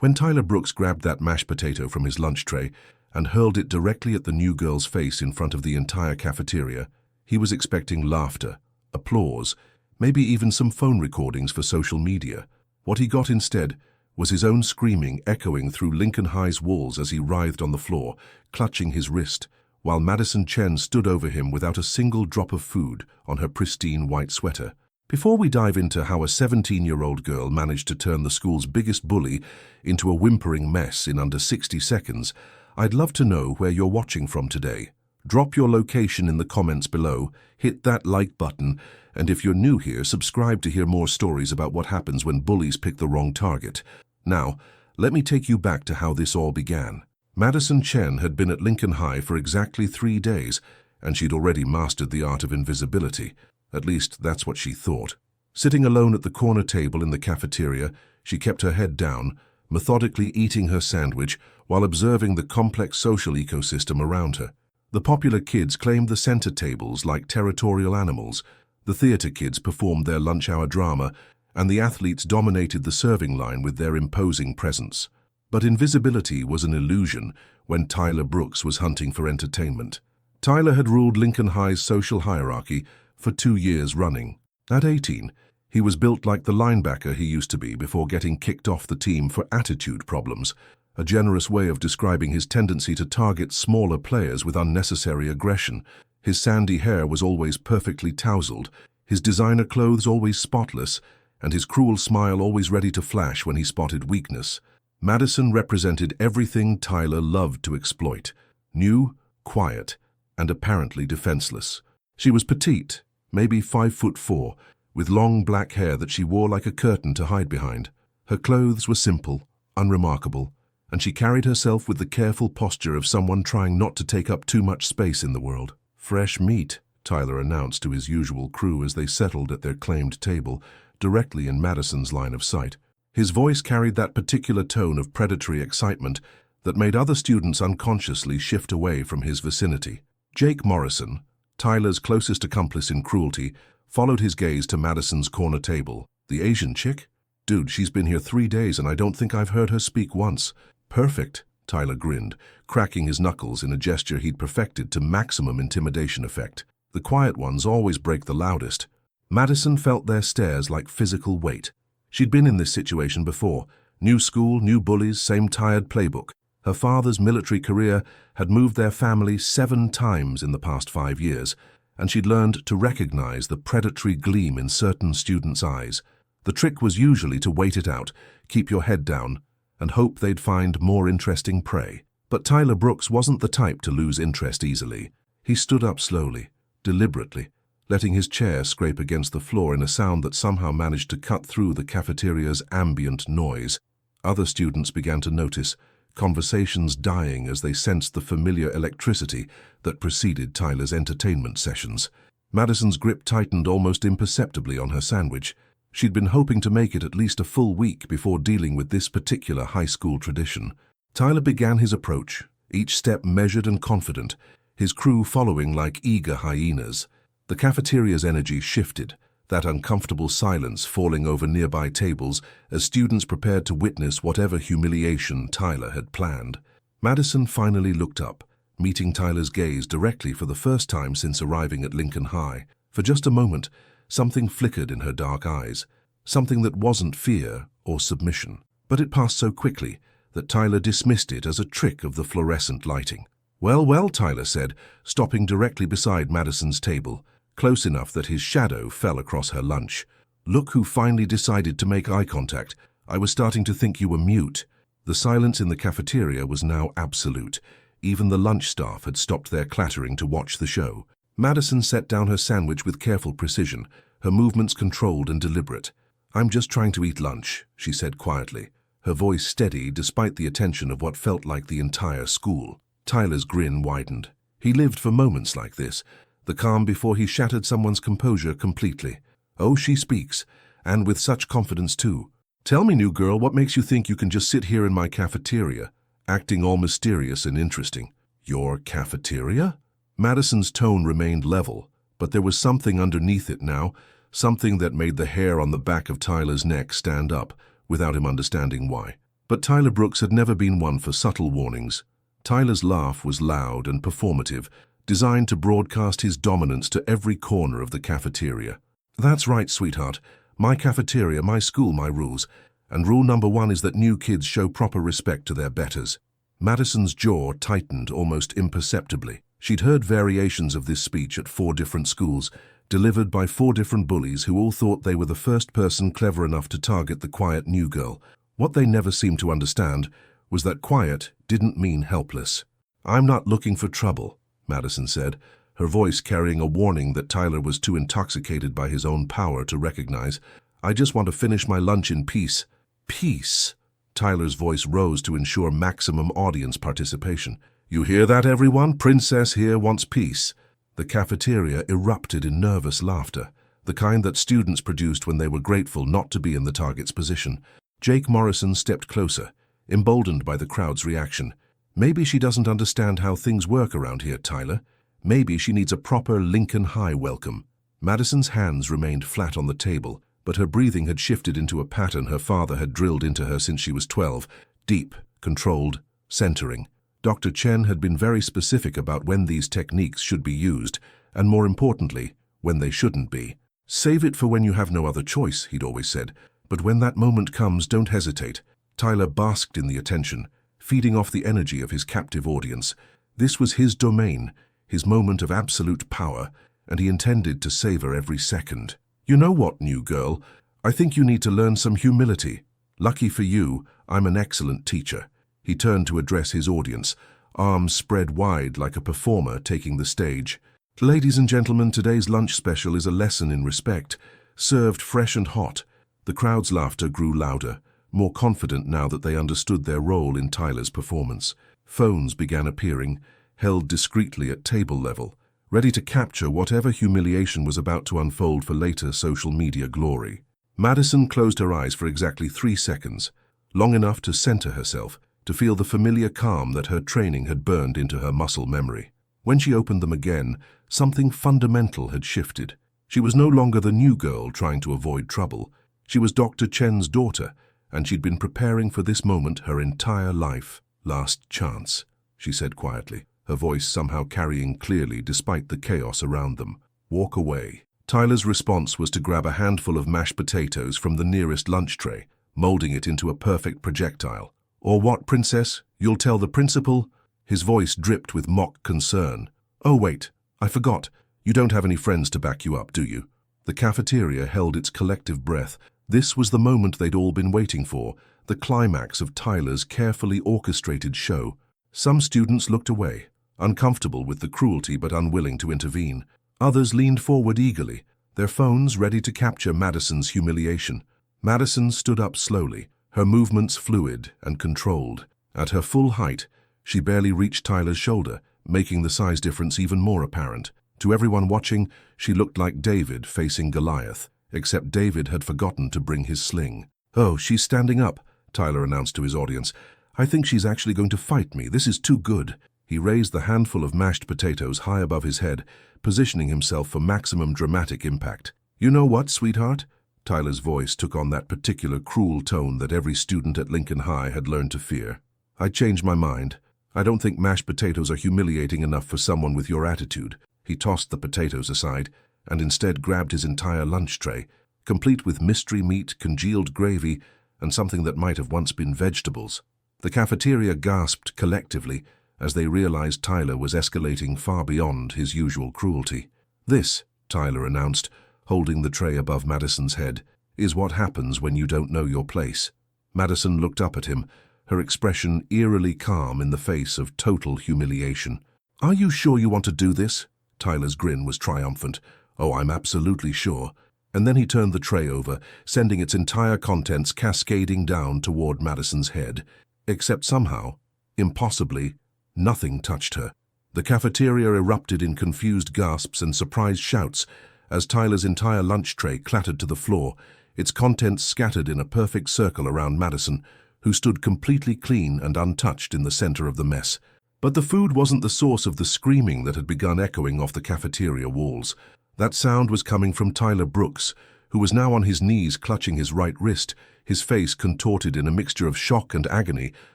When Tyler Brooks grabbed that mashed potato from his lunch tray and hurled it directly at the new girl's face in front of the entire cafeteria, he was expecting laughter, applause, maybe even some phone recordings for social media. What he got instead was his own screaming echoing through Lincoln High's walls as he writhed on the floor, clutching his wrist, while Madison Chen stood over him without a single drop of food on her pristine white sweater. Before we dive into how a 17-year-old girl managed to turn the school's biggest bully into a whimpering mess in under 60 seconds, I'd love to know where you're watching from today. Drop your location in the comments below, hit that like button, and if you're new here, subscribe to hear more stories about what happens when bullies pick the wrong target. Now, let me take you back to how this all began. Madison Chen had been at Lincoln High for exactly 3 days, and she'd already mastered the art of invisibility. At least, that's what she thought. Sitting alone at the corner table in the cafeteria, she kept her head down, methodically eating her sandwich while observing the complex social ecosystem around her. The popular kids claimed the center tables like territorial animals, the theater kids performed their lunch-hour drama, and the athletes dominated the serving line with their imposing presence. But invisibility was an illusion when Tyler Brooks was hunting for entertainment. Tyler had ruled Lincoln High's social hierarchy for 2 years running. At 18, he was built like the linebacker he used to be before getting kicked off the team for attitude problems, a generous way of describing his tendency to target smaller players with unnecessary aggression. His sandy hair was always perfectly tousled, his designer clothes always spotless, and his cruel smile always ready to flash when he spotted weakness. Madison represented everything Tyler loved to exploit: new, quiet, and apparently defenseless. She was petite, maybe 5'4", with long black hair that she wore like a curtain to hide behind. Her clothes were simple, unremarkable, and she carried herself with the careful posture of someone trying not to take up too much space in the world. "Fresh meat," Tyler announced to his usual crew as they settled at their claimed table, directly in Madison's line of sight. His voice carried that particular tone of predatory excitement that made other students unconsciously shift away from his vicinity. Jake Morrison, Tyler's closest accomplice in cruelty, followed his gaze to Madison's corner table. "The Asian chick? Dude, she's been here 3 days and I don't think I've heard her speak once." "Perfect," Tyler grinned, cracking his knuckles in a gesture he'd perfected to maximum intimidation effect. "The quiet ones always break the loudest." Madison felt their stares like physical weight. She'd been in this situation before. New school, new bullies, same tired playbook. Her father's military career had moved their family 7 times in the past 5 years, and she'd learned to recognize the predatory gleam in certain students' eyes. The trick was usually to wait it out, keep your head down, and hope they'd find more interesting prey. But Tyler Brooks wasn't the type to lose interest easily. He stood up slowly, deliberately, letting his chair scrape against the floor in a sound that somehow managed to cut through the cafeteria's ambient noise. Other students began to notice, conversations dying as they sensed the familiar electricity that preceded Tyler's entertainment sessions. Madison's grip tightened almost imperceptibly on her sandwich. She'd been hoping to make it at least a full week before dealing with this particular high school tradition. Tyler began his approach, each step measured and confident, his crew following like eager hyenas. The cafeteria's energy shifted, that uncomfortable silence falling over nearby tables as students prepared to witness whatever humiliation Tyler had planned. Madison finally looked up, meeting Tyler's gaze directly for the first time since arriving at Lincoln High. For just a moment, something flickered in her dark eyes, something that wasn't fear or submission. But it passed so quickly that Tyler dismissed it as a trick of the fluorescent lighting. "Well, well," Tyler said, stopping directly beside Madison's table, close enough that his shadow fell across her lunch. "Look who finally decided to make eye contact. I was starting to think you were mute." The silence in the cafeteria was now absolute. Even the lunch staff had stopped their clattering to watch the show. Madison set down her sandwich with careful precision, her movements controlled and deliberate. "I'm just trying to eat lunch," she said quietly, her voice steady despite the attention of what felt like the entire school. Tyler's grin widened. He lived for moments like this, the calm before he shattered someone's composure completely. "Oh, she speaks, and with such confidence too. Tell me, new girl, what makes you think you can just sit here in my cafeteria, acting all mysterious and interesting?" "Your cafeteria?" Madison's tone remained level, but there was something underneath it now, something that made the hair on the back of Tyler's neck stand up, without him understanding why. But Tyler Brooks had never been one for subtle warnings. Tyler's laugh was loud and performative, designed to broadcast his dominance to every corner of the cafeteria. "That's right, sweetheart. My cafeteria, my school, my rules. And rule number one is that new kids show proper respect to their betters." Madison's jaw tightened almost imperceptibly. She'd heard variations of this speech at 4 different schools, delivered by 4 different bullies who all thought they were the first person clever enough to target the quiet new girl. What they never seemed to understand was that quiet didn't mean helpless. "I'm not looking for trouble," Madison said, her voice carrying a warning that Tyler was too intoxicated by his own power to recognize. "I just want to finish my lunch in peace." "Peace?" Tyler's voice rose to ensure maximum audience participation. "You hear that, everyone? Princess here wants peace." The cafeteria erupted in nervous laughter, the kind that students produced when they were grateful not to be in the target's position. Jake Morrison stepped closer, emboldened by the crowd's reaction. "Maybe she doesn't understand how things work around here, Tyler. Maybe she needs a proper Lincoln High welcome." Madison's hands remained flat on the table, but her breathing had shifted into a pattern her father had drilled into her since she was 12, deep, controlled, centering. Dr. Chen had been very specific about when these techniques should be used, and more importantly, when they shouldn't be. "Save it for when you have no other choice," he'd always said, "but when that moment comes, don't hesitate." Tyler basked in the attention, feeding off the energy of his captive audience. This was his domain, his moment of absolute power, and he intended to savor every second. "You know what, new girl? I think you need to learn some humility. Lucky for you, I'm an excellent teacher." He turned to address his audience, arms spread wide like a performer taking the stage. "Ladies and gentlemen, today's lunch special is a lesson in respect, served fresh and hot." The crowd's laughter grew louder, more confident now that they understood their role in Tyler's performance. Phones began appearing, held discreetly at table level, ready to capture whatever humiliation was about to unfold for later social media glory. Madison closed her eyes for exactly 3 seconds, long enough to center herself, to feel the familiar calm that her training had burned into her muscle memory. When she opened them again, something fundamental had shifted. She was no longer the new girl trying to avoid trouble. She was Dr. Chen's daughter, and she'd been preparing for this moment her entire life. "Last chance," she said quietly, her voice somehow carrying clearly despite the chaos around them. "Walk away." Tyler's response was to grab a handful of mashed potatoes from the nearest lunch tray, molding it into a perfect projectile. "Or what, princess? You'll tell the principal?" His voice dripped with mock concern. "Oh wait, I forgot. You don't have any friends to back you up, do you?" The cafeteria held its collective breath. This was the moment they'd all been waiting for, the climax of Tyler's carefully orchestrated show. Some students looked away, uncomfortable with the cruelty but unwilling to intervene. Others leaned forward eagerly, their phones ready to capture Madison's humiliation. Madison stood up slowly, her movements fluid and controlled. At her full height, she barely reached Tyler's shoulder, making the size difference even more apparent. To everyone watching, she looked like David facing Goliath, except David had forgotten to bring his sling. "Oh, she's standing up," Tyler announced to his audience. "I think she's actually going to fight me. This is too good." He raised the handful of mashed potatoes high above his head, positioning himself for maximum dramatic impact. "You know what, sweetheart?" Tyler's voice took on that particular cruel tone that every student at Lincoln High had learned to fear. "I changed my mind. I don't think mashed potatoes are humiliating enough for someone with your attitude." He tossed the potatoes aside and instead grabbed his entire lunch tray, complete with mystery meat, congealed gravy, and something that might have once been vegetables. The cafeteria gasped collectively as they realized Tyler was escalating far beyond his usual cruelty. "This," Tyler announced, holding the tray above Madison's head, "is what happens when you don't know your place." Madison looked up at him, her expression eerily calm in the face of total humiliation. "Are you sure you want to do this?" Tyler's grin was triumphant. "Oh, I'm absolutely sure." And then he turned the tray over, sending its entire contents cascading down toward Madison's head. Except somehow, impossibly, nothing touched her. The cafeteria erupted in confused gasps and surprised shouts as Tyler's entire lunch tray clattered to the floor, its contents scattered in a perfect circle around Madison, who stood completely clean and untouched in the center of the mess. But the food wasn't the source of the screaming that had begun echoing off the cafeteria walls. That sound was coming from Tyler Brooks, who was now on his knees clutching his right wrist, his face contorted in a mixture of shock and agony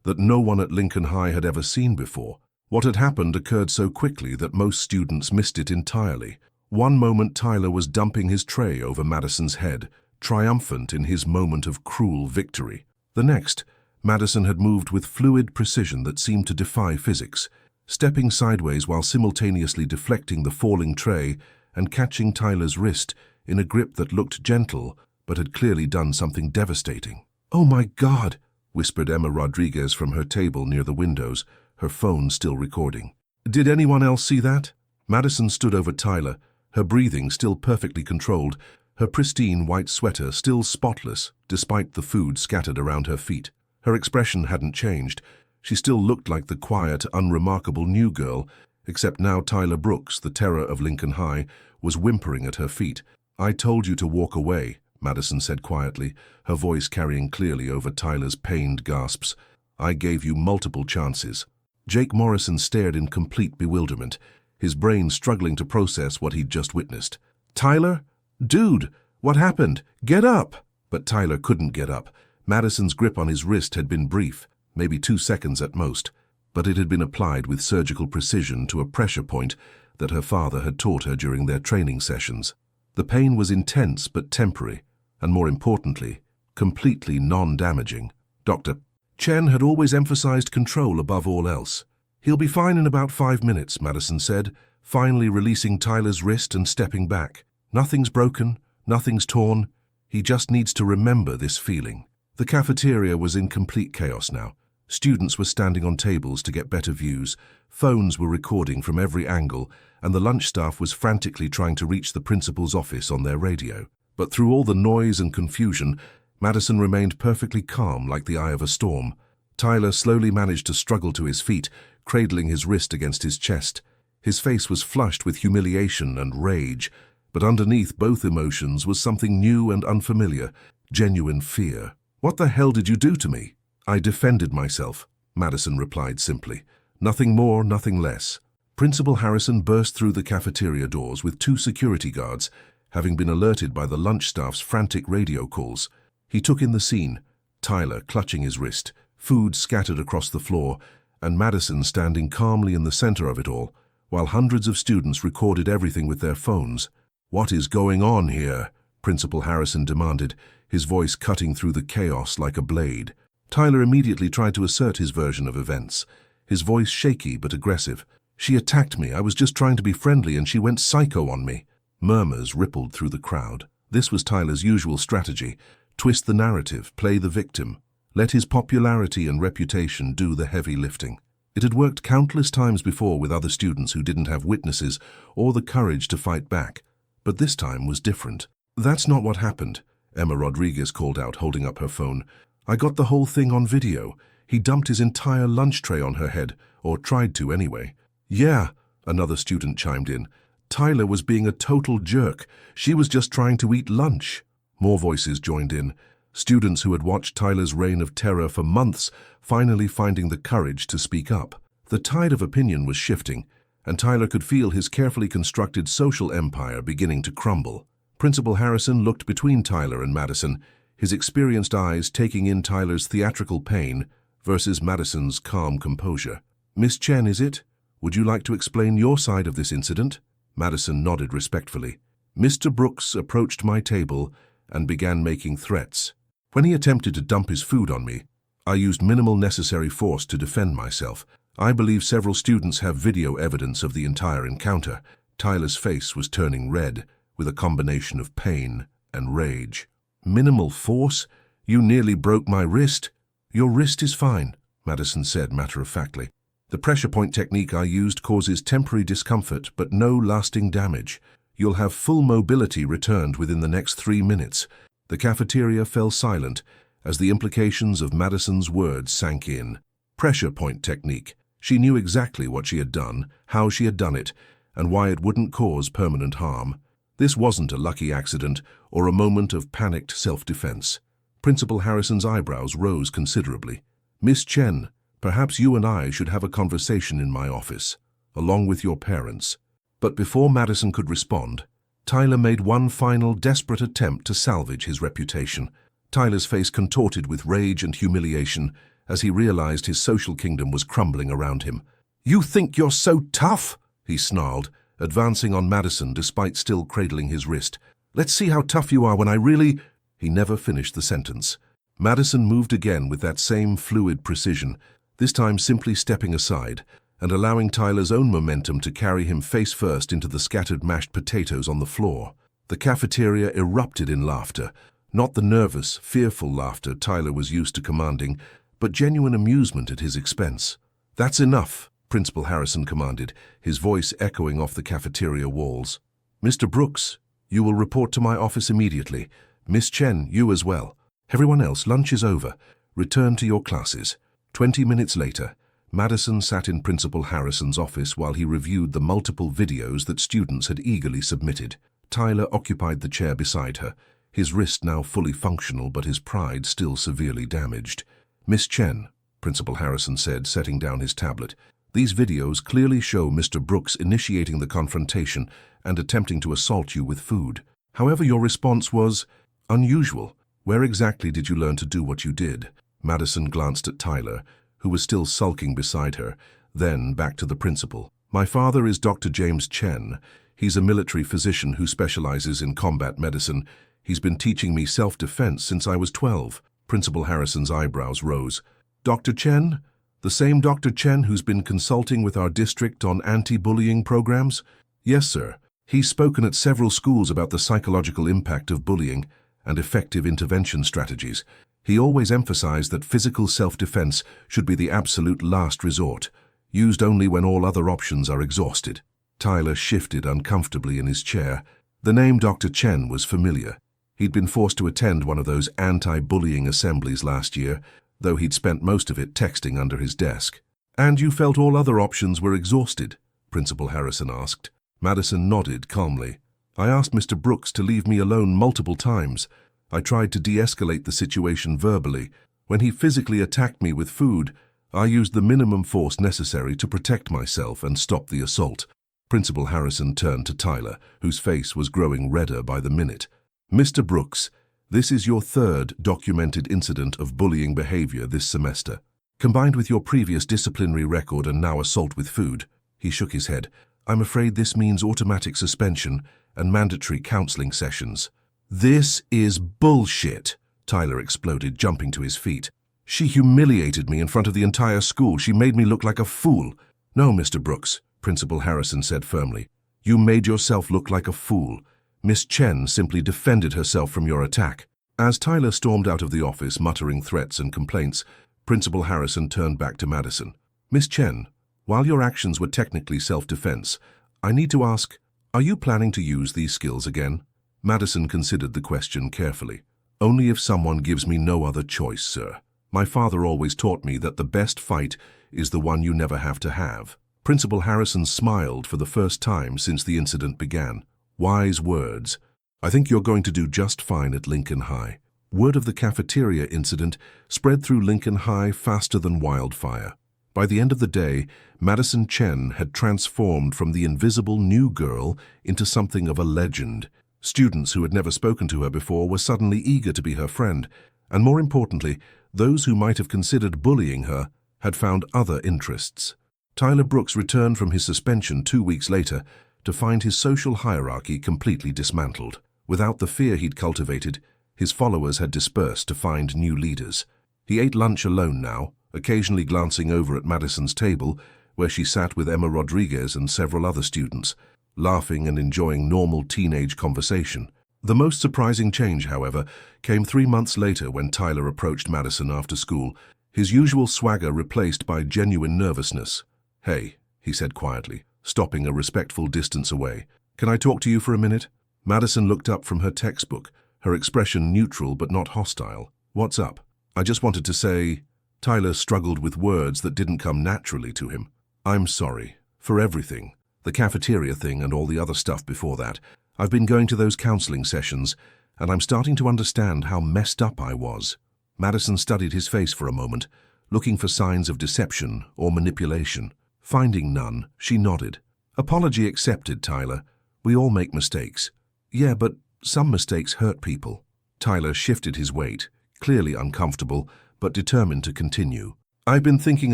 that no one at Lincoln High had ever seen before. What had happened occurred so quickly that most students missed it entirely. One moment Tyler was dumping his tray over Madison's head, triumphant in his moment of cruel victory. The next, Madison had moved with fluid precision that seemed to defy physics, stepping sideways while simultaneously deflecting the falling tray and catching Tyler's wrist in a grip that looked gentle but had clearly done something devastating. "Oh my God!" whispered Emma Rodriguez from her table near the windows, her phone still recording. "Did anyone else see that?" Madison stood over Tyler, her breathing still perfectly controlled, her pristine white sweater still spotless despite the food scattered around her feet. Her expression hadn't changed. She still looked like the quiet, unremarkable new girl, except now Tyler Brooks, the terror of Lincoln High, was whimpering at her feet. "I told you to walk away," Madison said quietly, her voice carrying clearly over Tyler's pained gasps. "I gave you multiple chances." Jake Morrison stared in complete bewilderment, his brain struggling to process what he'd just witnessed. "Tyler? Dude, what happened? Get up!" But Tyler couldn't get up. Madison's grip on his wrist had been brief, maybe 2 seconds at most, but it had been applied with surgical precision to a pressure point that her father had taught her during their training sessions. The pain was intense but temporary, and more importantly, completely non-damaging. Dr. Chen had always emphasized control above all else. "He'll be fine in about 5 minutes," Madison said, finally releasing Tyler's wrist and stepping back. "Nothing's broken, nothing's torn. He just needs to remember this feeling." The cafeteria was in complete chaos now. Students were standing on tables to get better views, phones were recording from every angle, and the lunch staff was frantically trying to reach the principal's office on their radio. But through all the noise and confusion, Madison remained perfectly calm like the eye of a storm. Tyler slowly managed to struggle to his feet, cradling his wrist against his chest. His face was flushed with humiliation and rage, but underneath both emotions was something new and unfamiliar, genuine fear. "What the hell did you do to me?" "I defended myself," Madison replied simply. "Nothing more, nothing less." Principal Harrison burst through the cafeteria doors with 2 security guards, having been alerted by the lunch staff's frantic radio calls. He took in the scene, Tyler clutching his wrist, food scattered across the floor, and Madison standing calmly in the center of it all, while hundreds of students recorded everything with their phones. "What is going on here?" Principal Harrison demanded, his voice cutting through the chaos like a blade. Tyler immediately tried to assert his version of events, his voice shaky but aggressive. "She attacked me. I was just trying to be friendly and she went psycho on me." Murmurs rippled through the crowd. This was Tyler's usual strategy: twist the narrative, play the victim, let his popularity and reputation do the heavy lifting. It had worked countless times before with other students who didn't have witnesses or the courage to fight back, but this time was different. "That's not what happened," Emma Rodriguez called out, holding up her phone. "I got the whole thing on video. He dumped his entire lunch tray on her head, or tried to anyway." "Yeah," another student chimed in. "Tyler was being a total jerk. She was just trying to eat lunch." More voices joined in, students who had watched Tyler's reign of terror for months finally finding the courage to speak up. The tide of opinion was shifting, and Tyler could feel his carefully constructed social empire beginning to crumble. Principal Harrison looked between Tyler and Madison, his experienced eyes taking in Tyler's theatrical pain versus Madison's calm composure. "Miss Chen, is it? Would you like to explain your side of this incident?" Madison nodded respectfully. "Mr. Brooks approached my table and began making threats. When he attempted to dump his food on me, I used minimal necessary force to defend myself. I believe several students have video evidence of the entire encounter." Tyler's face was turning red, with a combination of pain and rage. "Minimal force? You nearly broke my wrist." "Your wrist is fine," Madison said matter-of-factly. "The pressure point technique I used causes temporary discomfort but no lasting damage. You'll have full mobility returned within the next 3 minutes." The cafeteria fell silent as the implications of Madison's words sank in. Pressure point technique. She knew exactly what she had done, how she had done it, and why it wouldn't cause permanent harm. This wasn't a lucky accident or a moment of panicked self-defense. Principal Harrison's eyebrows rose considerably. "Miss Chen, perhaps you and I should have a conversation in my office, along with your parents." But before Madison could respond, Tyler made one final desperate attempt to salvage his reputation. Tyler's face contorted with rage and humiliation as he realized his social kingdom was crumbling around him. "You think you're so tough?" he snarled, advancing on Madison despite still cradling his wrist. "Let's see how tough you are when I really—" He never finished the sentence. Madison moved again with that same fluid precision, this time simply stepping aside and allowing Tyler's own momentum to carry him face first into the scattered mashed potatoes on the floor. The cafeteria erupted in laughter, not the nervous, fearful laughter Tyler was used to commanding, but genuine amusement at his expense. "That's enough," Principal Harrison commanded, his voice echoing off the cafeteria walls. "Mr. Brooks, you will report to my office immediately. Miss Chen, you as well. Everyone else, lunch is over. Return to your classes." 20 minutes later, Madison sat in Principal Harrison's office while he reviewed the multiple videos that students had eagerly submitted. Tyler occupied the chair beside her, his wrist now fully functional but his pride still severely damaged. "Miss Chen," Principal Harrison said, setting down his tablet, "these videos clearly show Mr. Brooks initiating the confrontation and attempting to assault you with food. However, your response was unusual. Where exactly did you learn to do what you did?" Madison glanced at Tyler, who was still sulking beside her, then back to the principal. "My father is Dr. James Chen. He's a military physician who specializes in combat medicine. He's been teaching me self-defense since I was 12. Principal Harrison's eyebrows rose. "Dr. Chen? The same Dr. Chen who's been consulting with our district on anti-bullying programs?" "Yes, sir. He's spoken at several schools about the psychological impact of bullying and effective intervention strategies. He always emphasized that physical self-defense should be the absolute last resort, used only when all other options are exhausted." Tyler shifted uncomfortably in his chair. The name Dr. Chen was familiar. He'd been forced to attend one of those anti-bullying assemblies last year, though he'd spent most of it texting under his desk. "And you felt all other options were exhausted?" Principal Harrison asked. Madison nodded calmly. "I asked Mr. Brooks to leave me alone multiple times. I tried to de-escalate the situation verbally. When he physically attacked me with food, I used the minimum force necessary to protect myself and stop the assault." Principal Harrison turned to Tyler, whose face was growing redder by the minute. "Mr. Brooks, this is your third documented incident of bullying behavior this semester. Combined with your previous disciplinary record and now assault with food," he shook his head, "I'm afraid this means automatic suspension and mandatory counseling sessions." "This is bullshit," Tyler exploded, jumping to his feet. "She humiliated me in front of the entire school. She made me look like a fool." "No, Mr. Brooks," Principal Harrison said firmly. "You made yourself look like a fool. Miss Chen simply defended herself from your attack." As Tyler stormed out of the office, muttering threats and complaints, Principal Harrison turned back to Madison. "Miss Chen, while your actions were technically self-defense, I need to ask, are you planning to use these skills again?" Madison considered the question carefully. "Only if someone gives me no other choice, sir. My father always taught me that the best fight is the one you never have to have." Principal Harrison smiled for the first time since the incident began. "Wise words. I think you're going to do just fine at Lincoln High." Word of the cafeteria incident spread through Lincoln High faster than wildfire. By the end of the day, Madison Chen had transformed from the invisible new girl into something of a legend. Students who had never spoken to her before were suddenly eager to be her friend, and more importantly, those who might have considered bullying her had found other interests. Tyler Brooks returned from his suspension 2 weeks later to find his social hierarchy completely dismantled. Without the fear he'd cultivated, his followers had dispersed to find new leaders. He ate lunch alone now, occasionally glancing over at Madison's table, where she sat with Emma Rodriguez and several other students, laughing and enjoying normal teenage conversation. The most surprising change, however, came 3 months later when Tyler approached Madison after school, his usual swagger replaced by genuine nervousness. "Hey," he said quietly, stopping a respectful distance away. "Can I talk to you for a minute?" Madison looked up from her textbook, her expression neutral but not hostile. "What's up?" "I just wanted to say—" Tyler struggled with words that didn't come naturally to him. "I'm sorry. For everything. The cafeteria thing and all the other stuff before that. I've been going to those counseling sessions, and I'm starting to understand how messed up I was." Madison studied his face for a moment, looking for signs of deception or manipulation. Finding none, she nodded. "Apology accepted, Tyler. We all make mistakes. Yeah, but some mistakes hurt people. Tyler shifted his weight, clearly uncomfortable, but determined to continue. I've been thinking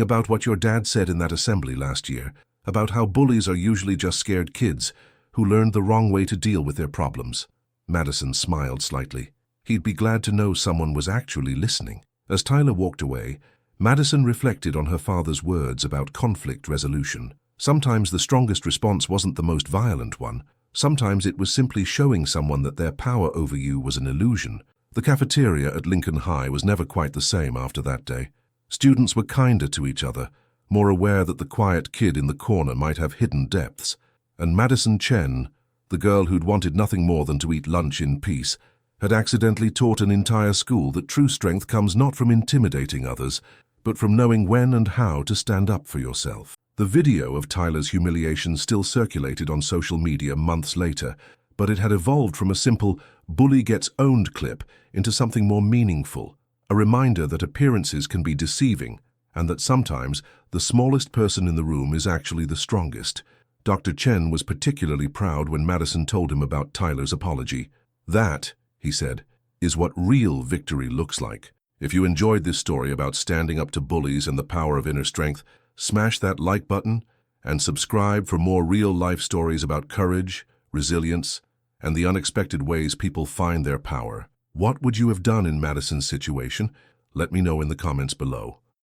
about what your dad said in that assembly last year, about how bullies are usually just scared kids who learned the wrong way to deal with their problems. Madison smiled slightly. He'd be glad to know someone was actually listening. As Tyler walked away, Madison reflected on her father's words about conflict resolution. Sometimes the strongest response wasn't the most violent one. Sometimes it was simply showing someone that their power over you was an illusion. The cafeteria at Lincoln High was never quite the same after that day. Students were kinder to each other, more aware that the quiet kid in the corner might have hidden depths. And Madison Chen, the girl who'd wanted nothing more than to eat lunch in peace, had accidentally taught an entire school that true strength comes not from intimidating others, but from knowing when and how to stand up for yourself. The video of Tyler's humiliation still circulated on social media months later, but it had evolved from a simple "bully gets owned" clip into something more meaningful, a reminder that appearances can be deceiving, and that sometimes the smallest person in the room is actually the strongest. Dr. Chen was particularly proud when Madison told him about Tyler's apology. "That," he said, "is what real victory looks like." If you enjoyed this story about standing up to bullies and the power of inner strength, smash that like button and subscribe for more real-life stories about courage, resilience, and the unexpected ways people find their power. What would you have done in Madison's situation? Let me know in the comments below.